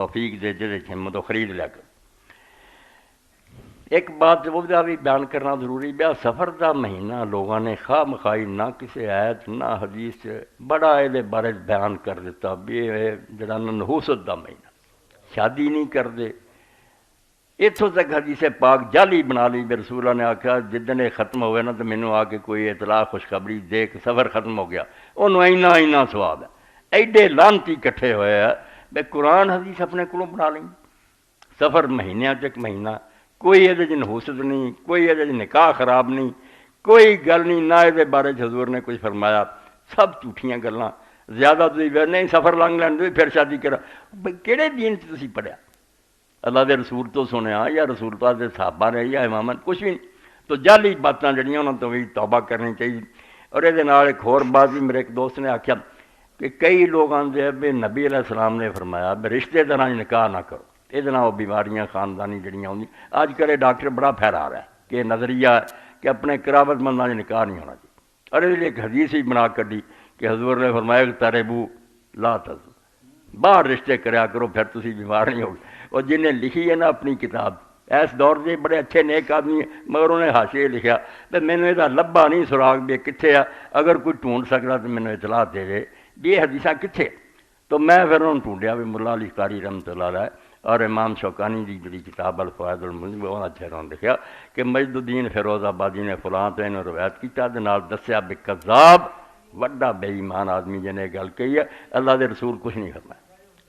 توفیق دے جہد ہمت و خرید لیا کر۔ ایک بات وہ بھی بیان کرنا ضروری بیا، سفر دا مہینہ لوگوں نے خواہ مخوائی نہ کسی آیت نہ حدیث بڑا یہ بارے بیان کر دیتا بھی یہ جڑا نحوست دا مہینہ، شادی نہیں کرتے، اتوں تک حدیث پاک جعلی بنا لی۔ بھی رسول اللہ نے آخیا جدن یہ ختم ہوئے نا تو مینوں آ کے کوئی اطلاع خوشخبری دے کہ سفر ختم ہو گیا، انہوں اینا سواب ہے۔ ایڈے لانتی کٹھے ہوئے ہے بے قرآن حدیث اپنے کو بنا لیں، سفر مہینہ چ ایک مہینہ، کوئی یہ نحوست نہیں، کوئی یہ نکاح خراب نہیں، کوئی گل نہیں، نہ یہ بارے حضور نے کچھ فرمایا، سب جھوٹیاں گلاں۔ زیادہ نہیں سفر لنگ لین دو پھر شادی کرا، بھئی کہڑے دین سے تسی پڑھیا؟ اللہ دے رسول تو سنیا یا رسول پاک دے صحابہ نے یا امامن کچھ بھی نہیں۔ تو جعلی باتاں جڑیاں انہوں تو بھی توبہ کرنی چاہیے۔ اور یہ ایک اور بات بھی میرے ایک دوست نے آخیا کہ کئی لوگ آتے ہیں بھی نبی علیہ السلام نے فرمایا بھی رشتے داراں نکاح نہ کرو، یہ وہ بیماریاں خاندانی جڑیاں ہوندی۔ آج کل ڈاکٹر بڑا پھیلا رہا ہے کہ نظریہ ہے کہ اپنے قرابت منداں نکاح نہیں ہونا چاہیے، اور یہ ایک حدیث ہی بنا کر دی کہ حضور نے فرمایا کہ تربو لا تزو، باہر رشتے کریا کرو پھر تسی بیمار نہیں ہوگے۔ اور جنہیں لکھی ہے نا اپنی کتاب، اس دور کے بڑے اچھے نیک آدمی مگر انہیں حاشیے لکھیا تو مینوں یہ لبا نہیں سراغ بھی کتنے آ، اگر کوئی ڈھونڈ سکتا تو مینوں اطلاع دے دے بھی یہ حدیثاں کتنے۔ تو میں پھر انہوں ڈھونڈیا بھی ملا علی قاری رحمۃ اللہ علیہ اور امام شوکانی دی جڑی کتاب الفوائد المنذب انہاں چہروں لکھیا کہ مجد الدین فیروز آبادی نے فلاں تو انہوں روایت کیتا دے نال دسیا بھی کذاب وڈا بے ایمان آدمی جنے گل کہی ہے، اللہ دے رسول کچھ نہیں فرمایا۔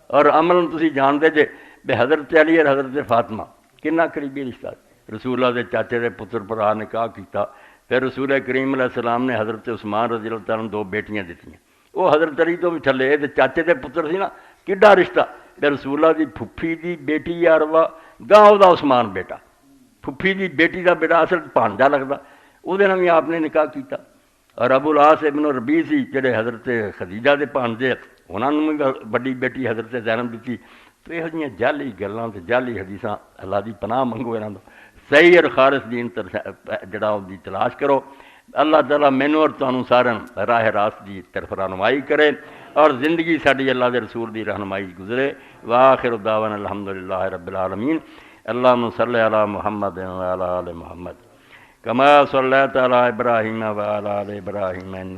اور عمل تسی جان دے جے بے حضرت علی اور حضرت فاطمہ کنا قریبی رشتہ، رسول اللہ دے چاچے دے پتر پر نکاح کیتا، پھر رسول کریم علیہ السلام نے حضرت عثمان رضی اللہ تعالیٰ دو بیٹیاں دیتیاں، وہ حضرت علی تو بھی تھلے یہ چاچے دے پتر سی نا، کڈا رشتہ بے رسول اللہ دی پھپھی دی بیٹی اروا گاؤں دا عثمان بیٹا، پھپھی دی بیٹی دا بیٹا اصل بھانجا لگتا، وہ بھی آپ نے نکاح کیتا۔ اور ابو العاص ابن ربیع سی جڑے حضرت خدیجہ دے بھانجے انہوں نے بھی بڑی بیٹی حضرت زینب دیتی۔ تو یہ جعلی گلاں تے جعلی حدیثاں اللہ دی پناہ منگو انہاں تو صحیح اور خالص دین جڑا دی تلاش کرو۔ اللہ تعالیٰ مینوں اور تانوں سارن راہ راست دی طرف رہنمائی کرے اور زندگی ساری اللہ دے رسول دی رہنمائی گزرے۔ وآخر دعوانا الحمدللہ رب العالمین۔ اللہم صلی علی محمد وعلی آل محمد کما صلیت علی ابراہیم وعلی آل ابراہیم۔